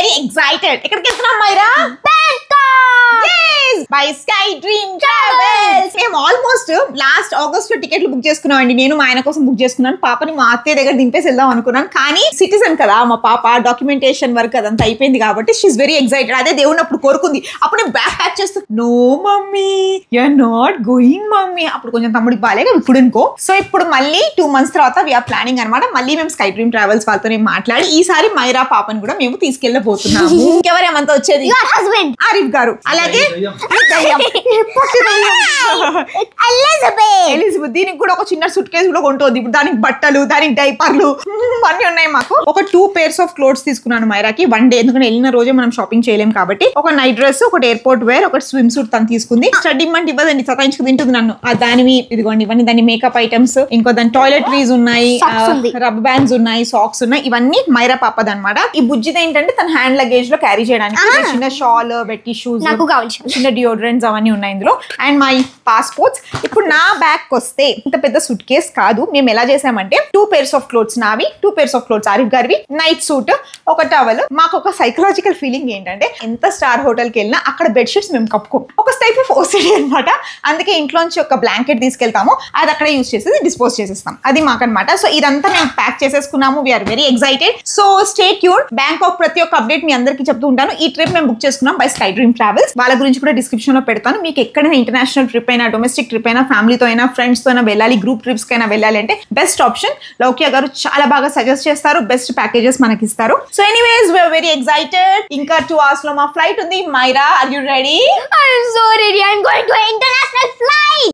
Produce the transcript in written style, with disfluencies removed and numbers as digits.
very excited. ఎక్కడికి వెళ్తున్నాం Maira? By Sky Dream Travels. మేము ఆల్మోస్ట్ లాస్ట్ ఆగస్ట్ లో టికెట్లు బుక్ చేసుకున్నామండి. నేను మా ఆయన కోసం బుక్ చేసుకున్నాను. పాపని మా అత్తయ్య దగ్గర దింపేసి వెళ్దాం అనుకున్నాను. కానీ సిటిజన్ కదా మా పాప, డాక్యుమెంటేషన్ వర్క్ అదంతా అయిపోయింది కాబట్టి షీఈస్ వెరీ ఎక్సైటెడ్. అదే దేవుని అప్పుడు కోరుకుంది. అప్పుడు నేను బ్యాగ్ ప్యాక్ చేస్తూ no mummy you're not going mummy. అప్పుడు కొంచెం తమ్ముడికి బాలేగా ఇప్పుడు అనుకో. సో ఇప్పుడు మళ్ళీ 2 months తర్వాత వీఆర్ ప్లానింగ్ అనమాట. మళ్ళీ మేము స్కై డ్రీమ్ ట్రావెల్స్ వాళ్ళతో మాట్లాడి ఈసారి మైరా పాపని కూడా మేము తీసుకెళ్ళబోతున్నాము. ఇంకెవరేమంతా వచ్చేది? ఆరిఫ్ గారు, అలాగే ఎలిజబెత్. దీనికి కూడా ఒక చిన్న సూట్ కేసు కూడా కొంటుంది. ఇప్పుడు దానికి బట్టలు, దానికి డైపర్లు అన్ని ఉన్నాయి. మాకు ఒక 2 pairs of clothes తీసుకున్నాను మైరాకి 1 day. ఎందుకంటే వెళ్ళిన రోజే మనం షాపింగ్ చేయలేం కాబట్టి ఒక నైట్ డ్రెస్, ఒకటి ఎయిర్పోర్ట్ వేర్, ఒకటి స్విమ్ సూట్ తను తీసుకుంది. స్టడీ మంట్ ఇవ్వదండి, సతాయించుకు తింటుంది నన్ను. దానివి ఇదిగోండి ఇవన్నీ దాని మేకప్ ఐటమ్స్, ఇంకో దాని టాయిలెటరీస్ ఉన్నాయి, రబ్బర్ బ్యాండ్స్ ఉన్నాయి, సాక్స్ ఉన్నాయి. ఇవన్నీ మైరా పాపది అనమాట. ఈ బుజ్జిది ఏంటంటే తన హ్యాండ్ లగేజ్ లో క్యారీ చేయడానికి చిన్న షాల్, బెట్టి షూస్, చిన్న డియోడ్రెంట్స్ అవన్నీ ఉన్నాయి ఇందులో. And my passports. ఇప్పుడు నా బ్యాగ్ వస్తే ఇంత పెద్ద సూట్ కేస్ కాదు. మేము ఎలా చేసామంటే 2 pairs of clothes నావి, 2 pairs of clothes ఆరిఫ్ గారివి, నైట్ సూట్, ఒక టవల్. మాకు ఒక సైకలాజికల్ ఫీలింగ్ ఏంటంటే ఎంత స్టార్ హోటల్ కి వెళ్ళినా అక్కడ బెడ్షీట్స్ మేము కప్పుకోం. ఒక టైప్ ఆఫ్ ఓసిడి అనమాట. అందుకే ఇంట్లోంచి ఒక బ్లాంకెట్ తీసుకెళ్తాము, అది అక్కడే యూజ్ చేసేది డిస్పోజ్ చేసేస్తాం. అది మాకనమాట. సో ఇదంతా మేము ప్యాక్ చేసేసుకున్నాము. We're very excited. So stay tuned. Bangkok ప్రతి ఒక్క అప్డేట్ మీ అందరికీ చెప్తూ ఉంటాను. ఈ ట్రిప్ మేము బుక్ చేసుకున్నాం బై స్కై డ్రీమ్ ట్రావెల్స్. వాళ్ళ గురించి కూడా డిస్క్రిప్షన్ లో పెడతాను. మీకు ఎక్కడైనా ఇంటర్నేషనల్ ట్రిప్ అయినా, డొమెస్టిక్ ట్రిప్ అయినా, ఫ్యామిలీతో అయినా, ఫ్రెండ్స్ తో అయినా వెళ్ళాలి, గ్రూప్ ట్రిప్స్ కైనా వెళ్ళాలి అంటే బెస్ట్ ఆప్షన్. లౌక్య గారు చాలా బాగా సజెస్ట్ చేస్తారు, బెస్ట్ ప్యాకేజెస్ మనకి ఇస్తారు. So anyways we're very excited. ఇంకా 2 hours లో మా ఫ్లైట్ ఉంది. Maira, are you ready? I'm so ready. I'm going to an international flight.